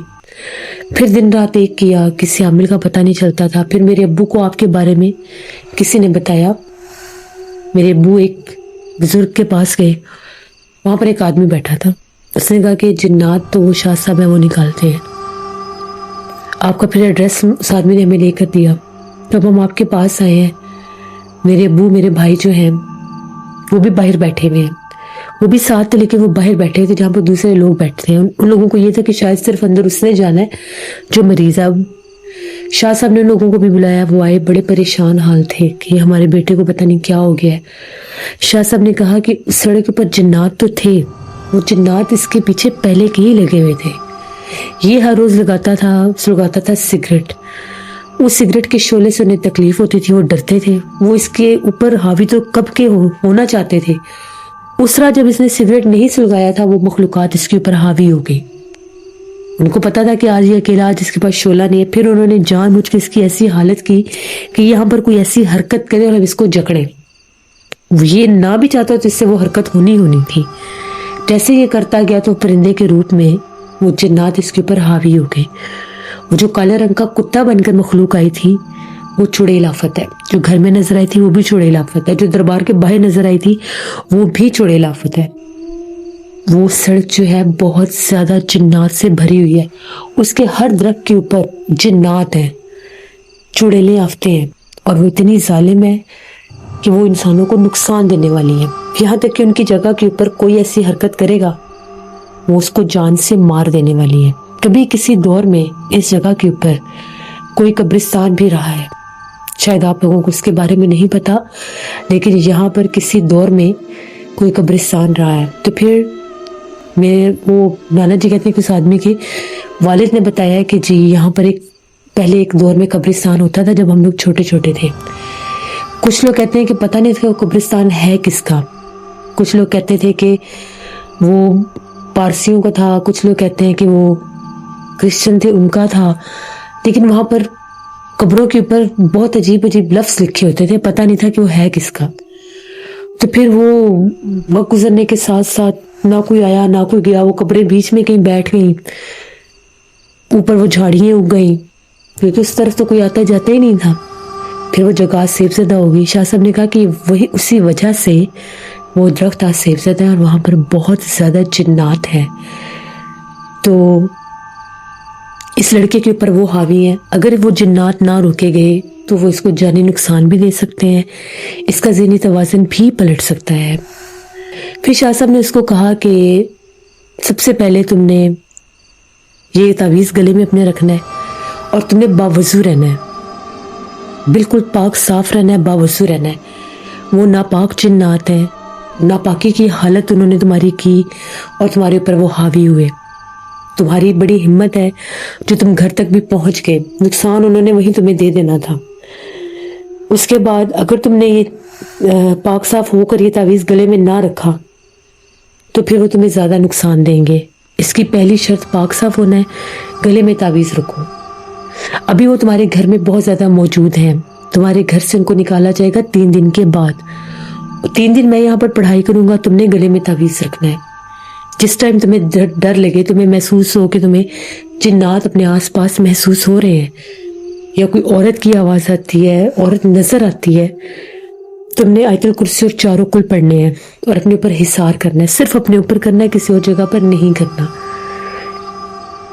फिर दिन रात एक किया, किसी आमिल का पता नहीं चलता था। फिर मेरे अब्बू को आपके बारे में किसी ने बताया। मेरे अब्बू एक बुजुर्ग के पास गए, वहाँ पर एक आदमी बैठा था, उसने कहा कि जिन्नात तो वो शाह साहब है, वो निकालते हैं। आपका फिर एड्रेस उस आदमी ने हमें लेकर दिया। तब हम आपके पास आए हैं। मेरे अब्बू, मेरे भाई जो हैं वो भी बाहर बैठे हुए हैं, वो भी साथ थे, लेकिन वो बाहर बैठे थे जहाँ पर दूसरे लोग बैठते हैं। उन लोगों को ये था कि शायद सिर्फ अंदर उसने जाना है जो मरीज है। शाह साहब ने लोगों को भी बुलाया, वो आए, बड़े परेशान हाल थे कि हमारे बेटे को पता नहीं क्या हो गया है। शाह साहब ने कहा कि उस सड़क पर जिन्नात तो थे, वो जिन्नात इसके पीछे पहले के ही लगे हुए थे। ये हर रोज लगाता था सिगरेट। उस सिगरेट के शोले से उन्हें तकलीफ होती थी, वो डरते थे, वो इसके ऊपर हावी तो कब के होना चाहते थे। उस रात जब इसने सिगरेट नहीं सुलगाया था, वो मखलूकात इसके ऊपर हावी हो गई। उनको पता था कि आज ये अकेला, आज इसके पास शोला नहीं है। फिर उन्होंने जानबूझ के इसकी ऐसी हालत की कि यहाँ पर कोई ऐसी हरकत करे और हम इसको जकड़े। ये ना भी चाहता तो इससे वो हरकत होनी थी। जैसे ये करता गया तो परिंदे के रूप में वो जिन्नात इसके ऊपर हावी हो गए। वो जो काले रंग का कुत्ता बनकर मखलूक आई थी, वो चुड़ैल आफत है। जो घर में नजर आई थी वो भी चुड़ैल आफत है। जो दरबार के बाहर नजर आई थी वो भी चुड़ैल आफत है। वो सड़क जो है बहुत ज्यादा जिन्नात से भरी हुई है। उसके हर दरख्त के ऊपर जिन्नात हैं, चुड़ैलें आफते हैं, और वो इतनी जालिम है कि वो इंसानों को नुकसान देने वाली है। यहाँ तक कि उनकी जगह के ऊपर कोई ऐसी हरकत करेगा वो उसको जान से मार देने वाली है। कभी किसी दौर में इस जगह के ऊपर कोई कब्रिस्तान भी रहा है, शायद आप लोगों को उसके बारे में नहीं पता, लेकिन यहाँ पर किसी दौर में कोई कब्रिस्तान रहा है। तो फिर मेरे वो नाना जी कहते हैं कि उस आदमी के वालिद ने बताया कि जी यहाँ पर पहले एक दौर में कब्रिस्तान होता था जब हम लोग छोटे छोटे थे। कुछ लोग कहते हैं कि पता नहीं था वो कब्रिस्तान है किसका। कुछ लोग कहते थे कि वो पारसियों का था, कुछ लोग कहते हैं कि वो क्रिश्चियन थे उनका था, लेकिन वहाँ पर कब्रों के ऊपर बहुत अजीब अजीब लफ्ज़ लिखे होते थे, पता नहीं था कि वो है किसका। तो फिर वो वक्त गुजरने के साथ साथ ना कोई आया ना कोई गया, वो कब्रें बीच में कहीं बैठ गई, ऊपर वो झाड़ियाँ उग गई, क्योंकि उस तरफ तो कोई आता जाता ही नहीं था। फिर वो जगह सेबज़दा हो गई। शाह साहब ने कहा कि वही उसी वजह से वो दरख्त आज सेबज़दा है और वहाँ पर बहुत ज़्यादा जिन्नात हैं। तो इस लड़के के ऊपर वो हावी है, अगर वो जिन्नात ना रोके गए तो वो इसको जानी नुकसान भी दे सकते हैं, इसका ज़हनी तवाज़ुन भी पलट सकता है। फिर शाह साहब ने उसको कहा कि सबसे पहले तुमने ये तावीज़ गले में अपने रखना है और तुमने बावज़ू रहना है, बिल्कुल पाक साफ रहना है, बावज़ू रहना है। वो नापाक जिन्नात हैं, नापाकी की हालत उन्होंने तुम्हारी की और तुम्हारे ऊपर वो हावी हुए। तुम्हारी बड़ी हिम्मत है जो तुम घर तक भी पहुंच गए, नुकसान उन्होंने वहीं तुम्हें दे देना था। उसके बाद अगर तुमने ये पाक साफ होकर ये तावीज़ गले में ना रखा तो फिर वो तुम्हें ज़्यादा नुकसान देंगे। इसकी पहली शर्त पाक साफ होना है, गले में तावीज़ रखो। अभी वो तुम्हारे घर में बहुत ज़्यादा मौजूद हैं, तुम्हारे घर से उनको निकाला जाएगा 3 दिन के बाद। 3 दिन मैं यहाँ पर पढ़ाई करूँगा, तुमने गले में तावीज़ रखना है। जिस टाइम तुम्हें डर लगे, तुम्हें महसूस हो कि तुम्हें जिन्नात अपने आसपास महसूस हो रहे हैं या कोई औरत की आवाज़ आती है, औरत नज़र आती है, तुमने आयतुल कुर्सी और 4 कुल पढ़ने हैं और अपने ऊपर हिसार करना है, सिर्फ अपने ऊपर करना है, किसी और जगह पर नहीं करना।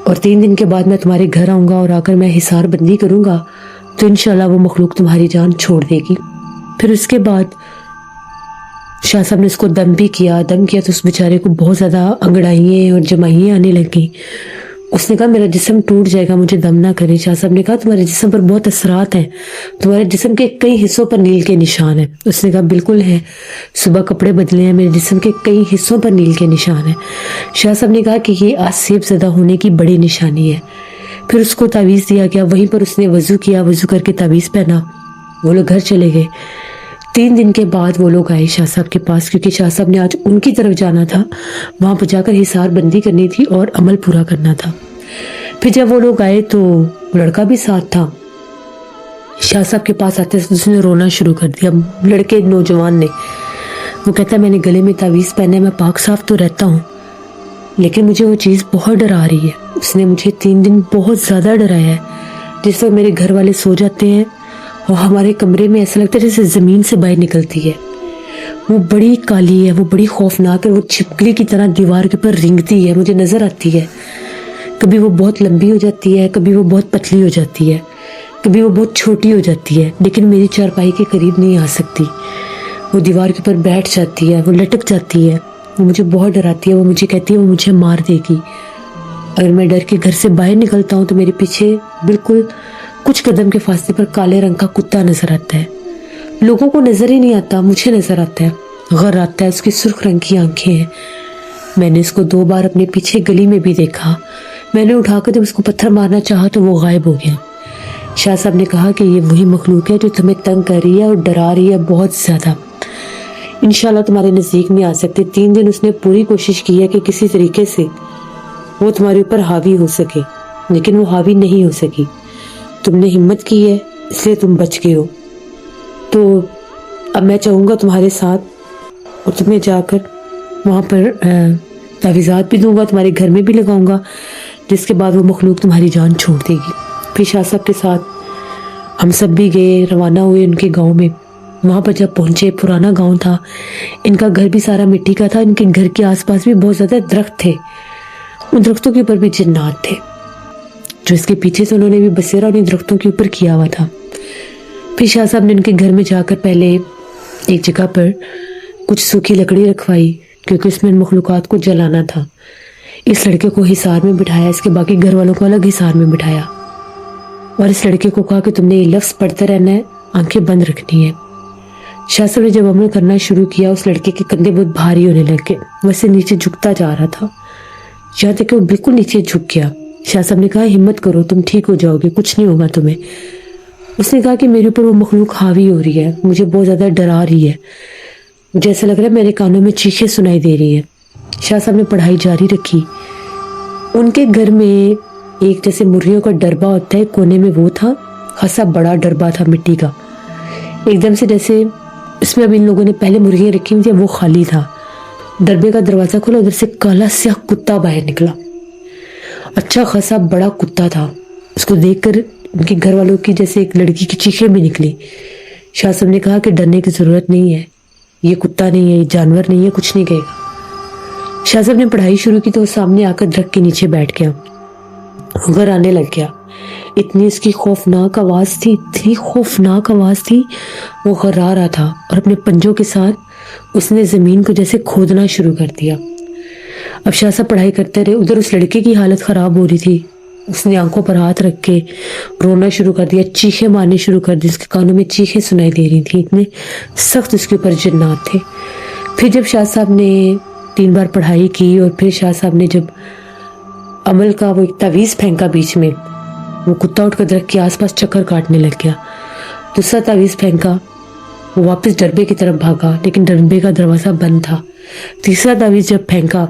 और 3 दिन के बाद मैं तुम्हारे घर आऊँगा और आकर मैं हिसार बंदी करूँगा तो इंशाल्लाह वो मखलूक तुम्हारी जान छोड़ देगी। फिर उसके बाद शाह साहब ने उसको दम किया तो उस बेचारे को बहुत ज़्यादा अंगड़ाइयाँ और जमाइयाँ आने लगी। उसने कहा मेरा जिस्म टूट जाएगा, मुझे दम ना करे। शाह साहब ने कहा तुम्हारे जिस्म पर बहुत असरात हैं, तुम्हारे जिस्म के कई हिस्सों पर नील के निशान हैं। उसने कहा बिल्कुल है, सुबह कपड़े बदले हैं, मेरे जिस्म के कई हिस्सों पर नील के निशान हैं। शाह साहब ने कहा कि ये आज सेबज़दा होने की बड़ी निशानी है। फिर उसको तावीज़ दिया गया, वहीं पर उसने वज़ू किया, वज़ू करके तावीज़ पहना, वो लोग घर चले गए। 3 दिन के बाद वो लोग आए शाह साहब के पास, क्योंकि शाह साहब ने आज उनकी तरफ जाना था, वहाँ पर जाकर हिसार बंदी करनी थी और अमल पूरा करना था। फिर जब वो लोग आए तो लड़का भी साथ था। शाह साहब के पास आते से उसने रोना शुरू कर दिया, लड़के नौजवान ने। वो कहता है मैंने गले में तावीज़ पहने, मैं पाक साफ तो रहता हूँ लेकिन मुझे वो चीज़ बहुत डरा रही है। उसने मुझे 3 दिन बहुत ज़्यादा डराया है। जिस वक्त मेरे घर वाले सो जाते हैं और हमारे कमरे में ऐसा लगता है जैसे ज़मीन से बाहर निकलती है। वो बड़ी काली है, वो बड़ी खौफनाक है, वो छिपकली की तरह दीवार के ऊपर रेंगती है, मुझे नज़र आती है। कभी वो बहुत लंबी हो जाती है, कभी वो बहुत पतली हो जाती है, कभी वो बहुत छोटी हो जाती है, लेकिन मेरी चारपाई के करीब नहीं आ सकती। वो दीवार के ऊपर बैठ जाती है, वो लटक जाती है, वो मुझे बहुत डराती है। वो मुझे कहती है वो मुझे मार देगी। अगर मैं डर के घर से बाहर निकलता हूँ तो मेरे पीछे बिल्कुल कुछ कदम के फासले पर काले रंग का कुत्ता नजर आता है। लोगों को नजर ही नहीं आता, मुझे नजर आता है। गर आता है, उसकी सुर्ख रंग की आंखें हैं। मैंने इसको 2 बार अपने पीछे गली में भी देखा। मैंने उठाकर जब उसको पत्थर मारना चाहा तो वो गायब हो गया। शाह साहब ने कहा कि ये वही मखलूक है जो तुम्हें तंग कर रही है और डरा रही है बहुत ज़्यादा। इंशाल्लाह तुम्हारे नज़दीक नहीं आ सकते। 3 दिन उसने पूरी कोशिश की है कि किसी तरीके से वो तुम्हारे ऊपर हावी हो सके, लेकिन वो हावी नहीं हो सकी। तुमने हिम्मत की है इसलिए तुम बच गए हो। तो अब मैं चाहूँगा तुम्हारे साथ और तुम्हें जाकर वहाँ पर तावीज़ात भी दूंगा, तुम्हारे घर में भी लगाऊंगा, जिसके बाद वो मखलूक तुम्हारी जान छोड़ देगी। फिर शाह साहब के साथ हम सब भी गए, रवाना हुए उनके गांव में। वहाँ पर जब पहुँचे, पुराना गांव था, इनका घर भी सारा मिट्टी का था। इनके घर के आसपास भी बहुत ज़्यादा दरख्त थे, उन दरख्तों के ऊपर भी जिन्नात थे। जो इसके पीछे से उन्होंने भी बसेरा उन दरख्तों के ऊपर किया हुआ था। फिर शाह साहब ने उनके घर में जाकर पहले एक जगह पर कुछ सूखी लकड़ी रखवाई, क्योंकि उसमें मखलूकात को जलाना था। इस लड़के को हिसार में बिठाया, इसके बाकी घर वालों को अलग हिसार में बिठाया और इस लड़के को कहा कि तुमने ये लफ्ज़ पढ़ते रहना है, आंखें बंद रखनी है। शाह साहब ने जब अमल करना शुरू किया, उस लड़के के कंधे बहुत भारी होने लगे, वैसे नीचे झुकता जा रहा था, यहाँ तक कि वो बिल्कुल नीचे झुक गया। शाह साहब ने कहा हिम्मत करो, तुम ठीक हो जाओगे, कुछ नहीं होगा तुम्हें। उसने कहा कि मेरे ऊपर वो मखलूक हावी हो रही है, मुझे बहुत ज़्यादा डरा रही है, मुझे ऐसा लग रहा है मेरे कानों में चीखें सुनाई दे रही है। शाह साहब ने पढ़ाई जारी रखी। उनके घर में एक जैसे मुर्गियों का डरबा होता है कोने में, वो था। खासा बड़ा डरबा था मिट्टी का, एकदम से जैसे इसमें अभी इन लोगों ने पहले मुर्गियां रखी हुई थी, वो खाली था। डरबे का दरवाजा खोला, उधर से काला स्याह कुत्ता बाहर निकला। अच्छा खासा बड़ा कुत्ता था। उसको देखकर उनके घर वालों की जैसे एक लड़की की चीखें भी निकली। शाह साहब ने कहा कि डरने की जरूरत नहीं है, ये कुत्ता नहीं है, ये जानवर नहीं है, कुछ नहीं कहेगा। शाह साहब ने पढ़ाई शुरू की तो वो सामने आकर दरख्त के नीचे बैठ गया, घर आने लग गया। इतनी इसकी खौफनाक आवाज थी, इतनी खौफनाक आवाज थी, वो घर्रा रहा था और अपने पंजों के साथ उसने जमीन को जैसे खोदना शुरू कर दिया। अब शाह साहब पढ़ाई करते रहे, उधर उस लड़के की हालत खराब हो रही थी। उसने आंखों पर हाथ रख के रोना शुरू कर दिया, चीखें मारनी शुरू कर दी, उसके कानों में चीखें सुनाई दे रही थी, इतने सख्त उसके ऊपर जिन्नात थे। फिर जब शाह साहब ने 3 बार पढ़ाई की और फिर शाह साहब ने जब अमल का वो एक तावीज़ फेंका बीच में, वो कुत्ता उठकर दरख्त के आसपास चक्कर काटने लग गया। दूसरा तावीज़ फेंका, वो वापस डरबे की तरफ भागा, लेकिन डरबे का दरवाज़ा बंद था। तीसरा तावीज़ जब फेंका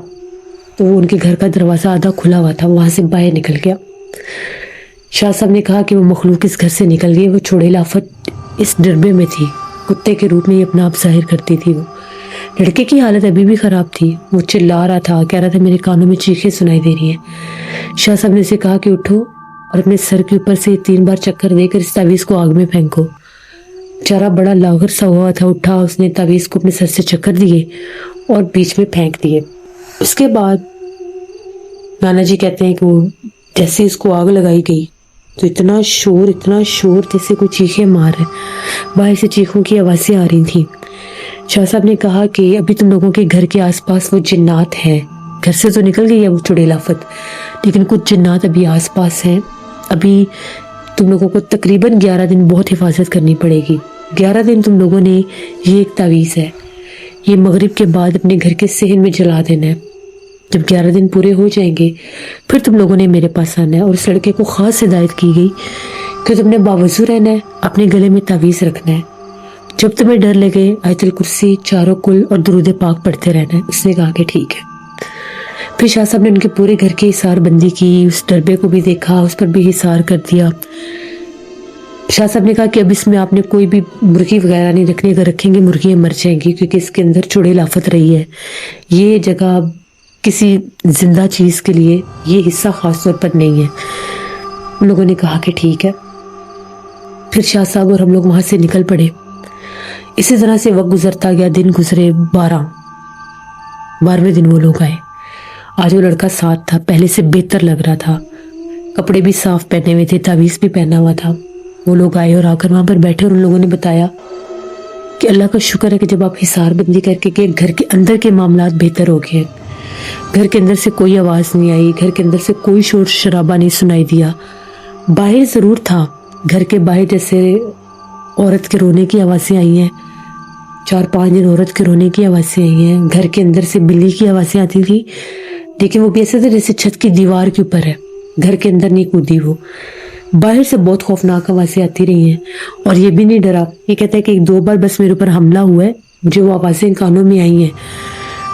तो वो उनके घर का दरवाज़ा आधा खुला हुआ था, वहाँ से बाहर निकल गया। शाह साहब ने कहा कि वो मखलूक इस घर से निकल गई, वो चुड़ैल आफत इस डरबे में थी, कुत्ते के रूप में ही अपना आप जाहिर करती थी। वो लड़के की हालत अभी भी ख़राब थी, वो चिल्ला रहा था, कह रहा था मेरे कानों में चीखें सुनाई दे रही हैं। शाह साहब ने उसे कहा कि उठो और अपने सर के ऊपर से 3 बार चक्कर देकर इस तावीज़ को आग में फेंको। बेचारा बड़ा लागर सा हुआ था, उठा, उसने तावीज़ को अपने सर से चक्कर दिए और बीच में फेंक दिए। उसके बाद नाना जी कहते हैं कि वो जैसे इसको आग लगाई गई तो इतना शोर जैसे कोई चीखें मार है, बाहर से चीखों की आवाज़ें आ रही थी। शाह साहब ने कहा कि अभी तुम लोगों के घर के आसपास वो जिन्नात हैं, घर से तो निकल गई है वो चुड़ैल आफत, लेकिन कुछ जिन्नात अभी आसपास हैं। अभी तुम लोगों को तकरीबन 11 दिन बहुत हिफाजत करनी पड़ेगी। 11 दिन तुम लोगों ने, ये एक तावीज़ है, ये मगरिब के बाद अपने घर के सहन में जला देना है। जब 11 दिन पूरे हो जाएंगे फिर तुम लोगों ने मेरे पास आना है। और उस लड़के को खास हिदायत की गई कि तुमने बावजू रहना है, अपने गले में तावीज़ रखना है, जब तुम्हें डर लगे आयतुल कुर्सी, चारों कुल और दुरूद पाक पढ़ते रहना है। उसने कहा कि ठीक है। फिर शाह साहब ने उनके पूरे घर की हिसार बंदी की, उस डरबे को भी देखा, उस पर भी हिसार कर दिया। शाह साहब ने कहा कि अब इसमें आपने कोई भी मुर्गी वगैरह नहीं रखनी, अगर रखेंगे मुर्गियाँ मर जाएंगी, क्योंकि इसके अंदर चुड़ैल आफत रही है। ये जगह किसी जिंदा चीज़ के लिए, ये हिस्सा ख़ास तौर पर नहीं है। उन लोगों ने कहा कि ठीक है। फिर शाह साहब और हम लोग वहाँ से निकल पड़े। इसी तरह से वक्त गुजरता गया, दिन गुजरे 12वें दिन वो लोग आए। आज वो लड़का साथ था, पहले से बेहतर लग रहा था, कपड़े भी साफ पहने हुए थे, तावीज़ भी पहना हुआ था। वो लोग आए और आकर वहाँ पर बैठे और उन लोगों ने बताया कि अल्लाह का शुक्र है कि जब आप हिसार बंदी करके के घर के अंदर के मामलात बेहतर हो गए। घर के अंदर से कोई आवाज़ नहीं आई, घर के अंदर से कोई शोर शराबा नहीं सुनाई दिया। बाहर ज़रूर था, घर के बाहर जैसे औरत के रोने की आवाज़ें आई हैं, 4-5 दिन औरत के रोने की आवाज़ें आई हैं। घर के अंदर से बिल्ली की आवाज़ें आती थी, लेकिन वो भी ऐसे थे जैसे छत की दीवार के ऊपर है, घर के अंदर नहीं कूदी वो। बाहर से बहुत खौफनाक आवाज़ें आती रही हैं और ये भी नहीं डरा। ये कहता है कि 1-2 बार बस मेरे ऊपर हमला हुआ है, मुझे वो आवाज़ें कानों में आई हैं,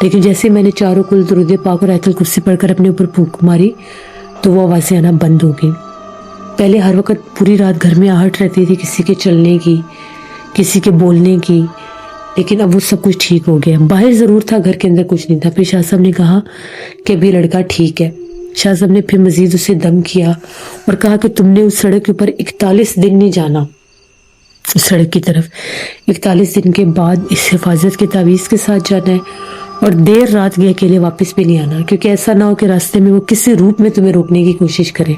लेकिन जैसे मैंने चारों कुल दुरूद पाक और आयतुल कुर्सी पढ़कर अपने ऊपर फूंक मारी तो वो आवाज़ें आना बंद हो गई। पहले हर वक्त पूरी रात घर में आहट रहती थी, किसी के चलने की, किसी के बोलने की, लेकिन अब वो सब कुछ ठीक हो गया। बाहर ज़रूर था, घर के अंदर कुछ नहीं था। फिर शाह साहब ने कहा कि अभी लड़का ठीक है। शाह साहब ने फिर मजीद उसे दम किया और कहा कि तुमने उस सड़क के ऊपर 41 दिन नहीं जाना, उस सड़क की तरफ 41 दिन के बाद इस हिफाजत के तावीज़ के साथ जाना है और देर रात गए अकेले वापस भी नहीं आना, क्योंकि ऐसा ना हो कि रास्ते में वो किसी रूप में तुम्हें रोकने की कोशिश करे।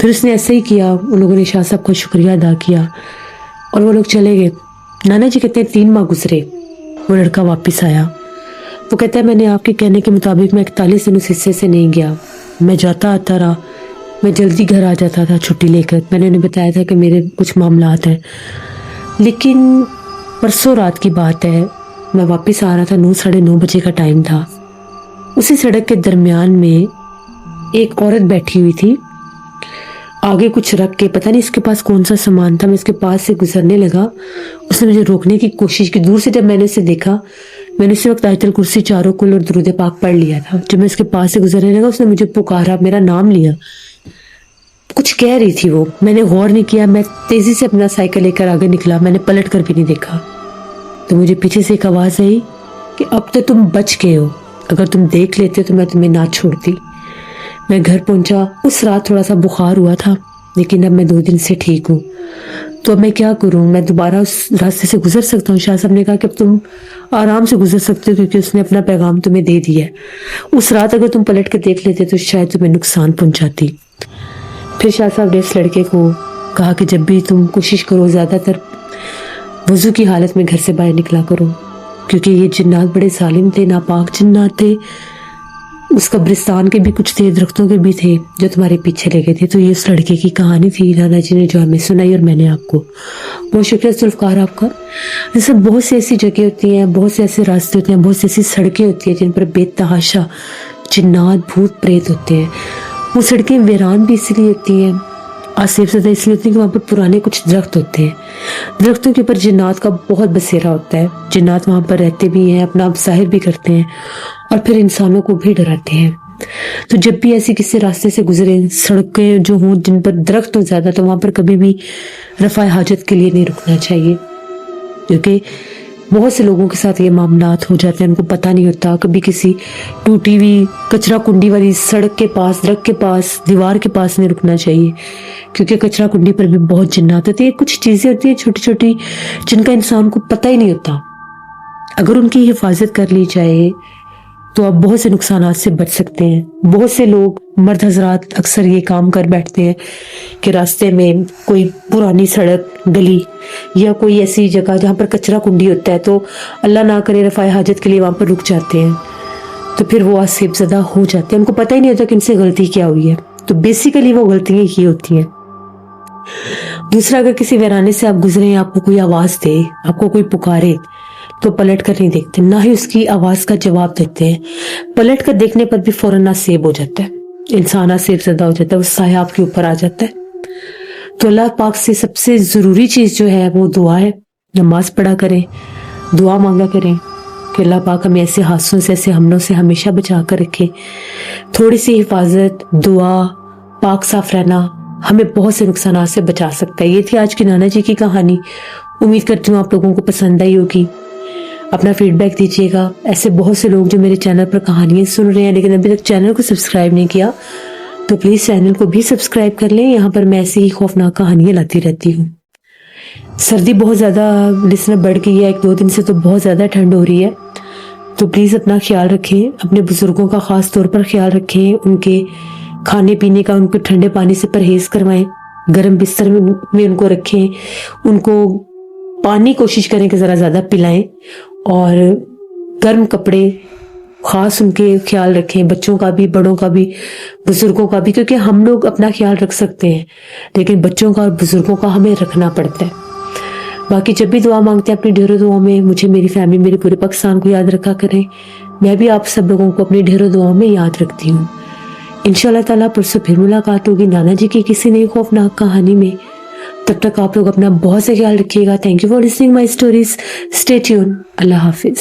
फिर उसने ऐसे ही किया। उन लोगों ने शाह साहब का शुक्रिया अदा किया और वो लोग चले गए। नाना जी कहते हैं 3 माह गुजरे, वो लड़का वापस आया। वो कहता है मैंने आपके कहने के मुताबिक मैं 41 दिन उस हिस्से से नहीं गया, मैं जाता आता रहा, मैं जल्दी घर आ जाता था छुट्टी लेकर। मैंने उन्हें बताया था कि मेरे कुछ मामलात हैं, लेकिन परसों रात की बात है, मैं वापस आ रहा था, 9-9:30 बजे का टाइम था। उसी सड़क के दरमियान में एक औरत बैठी हुई थी, आगे कुछ रख के, पता नहीं इसके पास कौन सा सामान था। मैं इसके पास से गुजरने लगा, उसने मुझे रोकने की कोशिश की। दूर से जब मैंने उसे देखा, मैंने उसी वक्त आयतुल कुर्सी, चारों कुल और दुरूद पाक पढ़ लिया था। जब मैं इसके पास से गुजरने लगा, उसने मुझे पुकारा, मेरा नाम लिया। कुछ कह रही थी वो, मैंने गौर नहीं किया, मैं तेजी से अपना साइकिल लेकर आगे निकला, मैंने पलट कर भी नहीं देखा। तो मुझे पीछे से एक आवाज आई कि अब तो तुम बच गए हो, अगर तुम देख लेते तो मैं तुम्हें ना छोड़ती। मैं घर पहुंचा, उस रात थोड़ा सा बुखार हुआ था, लेकिन अब मैं 2 दिन से ठीक हूँ। तो अब मैं क्या करूँ, मैं दोबारा उस रास्ते से गुजर सकता हूँ? शाह साहब ने कहा कि अब तुम आराम से गुजर सकते हो, क्योंकि उसने अपना पैगाम तुम्हें दे दिया है। उस रात अगर तुम पलट कर देख लेते तो शायद तुम्हें नुकसान पहुंचाती। फिर शाह साहब ने इस लड़के को कहा कि जब भी तुम कोशिश करो, ज़्यादातर वजू की हालत में घर से बाहर निकला करो, क्योंकि ये जिन्नात बड़े जालिम थे, नापाक जिन्नात थे। उस कब्रिस्तान के भी कुछ थे, दरख्तों के भी थे जो तुम्हारे पीछे लगे थे। तो ये उस लड़के की कहानी थी, नाना जी ने जो हमें सुनाई और मैंने आपको। बहुत शुक्रिया जुल्फ़कार आपका। जैसे बहुत सी ऐसी जगह होती हैं, बहुत से ऐसे रास्ते होते हैं, बहुत सी ऐसी सड़कें होती हैं जिन पर बेतहाशा जिन्नात भूत प्रेत होते हैं। वो सड़कें वीरान भी इसलिए होती हैं, आसिफ ज़्यादा इसलिए होती है कि वहाँ पर पुराने कुछ दरख्त होते हैं। दरख्तों के ऊपर जिन्नात का बहुत बसेरा होता है। जिन्नात वहाँ पर रहते भी हैं, अपना ज़ाहिर भी करते हैं और फिर इंसानों को भी डराते हैं। तो जब भी ऐसी किसी रास्ते से गुजरे, सड़कें जो हों जिन पर दरख्त हो ज़्यादा, तो वहाँ पर कभी भी रफ़ाए हाजत के लिए नहीं रुकना चाहिए, क्योंकि बहुत से लोगों के साथ ये मामलात हो जाते हैं, उनको पता नहीं होता। कभी किसी टूटी हुई कचरा कुंडी वाली सड़क के पास, दरख्त के पास, दीवार के पास नहीं रुकना चाहिए, क्योंकि कचरा कुंडी पर भी बहुत जिन्नात होती है। कुछ चीज़ें होती हैं छोटी छोटी जिनका इंसान को पता ही नहीं होता। अगर उनकी हिफाजत कर ली जाए तो आप बहुत से नुकसानात से बच सकते हैं। बहुत से लोग, मर्द हजरात अक्सर ये काम कर बैठते हैं कि रास्ते में कोई पुरानी सड़क, गली या कोई ऐसी जगह जहाँ पर कचरा कुंडी होता है, तो अल्लाह ना करे रफ़ाए हाजत के लिए वहाँ पर रुक जाते हैं, तो फिर वो आसिफ ज़दा हो जाते हैं। उनको पता ही नहीं होता कि इनसे गलती क्या हुई है। तो बेसिकली वो गलतियाँ ये होती हैं। दूसरा, अगर किसी वीराने से आप गुजरे, आपको कोई आवाज़ दे, आपको कोई पुकारे, तो पलट कर नहीं देखते, ना ही उसकी आवाज का जवाब देते हैं। पलट कर देखने पर भी फौरन नासेब हो जाता है, इंसान नासेब ज़दा हो जाता है, वो साया आपके ऊपर आ जाता है। तो अल्लाह पाक से सबसे ज़रूरी चीज़ जो है वो दुआ है। नमाज पढ़ा करें, दुआ मांगा करें कि अल्लाह पाक हमें ऐसे हादसों से, ऐसे हमलों से हमेशा बचा कर रखे। थोड़ी सी हिफाजत, दुआ, पाक साफ रहना हमें बहुत से नुकसान से बचा सकता है। ये थी आज की नाना जी की कहानी। उम्मीद करती हूँ आप लोगों को पसंद आई होगी। अपना फीडबैक दीजिएगा। ऐसे बहुत से लोग जो मेरे चैनल पर कहानियाँ सुन रहे हैं लेकिन अभी तक चैनल को सब्सक्राइब नहीं किया, तो प्लीज़ चैनल को भी सब्सक्राइब कर लें। यहाँ पर मैं ऐसी ही खौफनाक कहानियाँ लाती रहती हूँ। सर्दी बहुत ज़्यादा लिसनर बढ़ गई है, 1-2 दिन से तो बहुत ज़्यादा ठंड हो रही है। तो प्लीज़ अपना ख्याल रखें, अपने बुज़ुर्गों का ख़ास तौर पर ख्याल रखें। उनके खाने पीने का, उनको ठंडे पानी से परहेज़ करवाएं, गर्म बिस्तर में उनको रखें, उनको पानी कोशिश करें कि ज़रा ज़्यादा पिलाएं और गर्म कपड़े ख़ास उनके ख्याल रखें, बच्चों का भी, बड़ों का भी, बुज़ुर्गों का भी, क्योंकि हम लोग अपना ख्याल रख सकते हैं लेकिन बच्चों का और बुज़ुर्गों का हमें रखना पड़ता है। बाकी जब भी दुआ मांगते हैं अपनी ढेरों दुआओं में मुझे, मेरी फैमिली, मेरे पूरे पाकिस्तान को याद रखा करें। मैं भी आप सब लोगों को अपनी ढेरों दुआओं में याद रखती हूँ। इंशाअल्लाह ताला परसों फिर मुलाकात होगी नाना जी की किसी नई खौफनाक कहानी में। तब तक आप लोग अपना बहुत से ख्याल रखिएगा। Thank you for listening my stories. Stay tune. Allah Hafiz.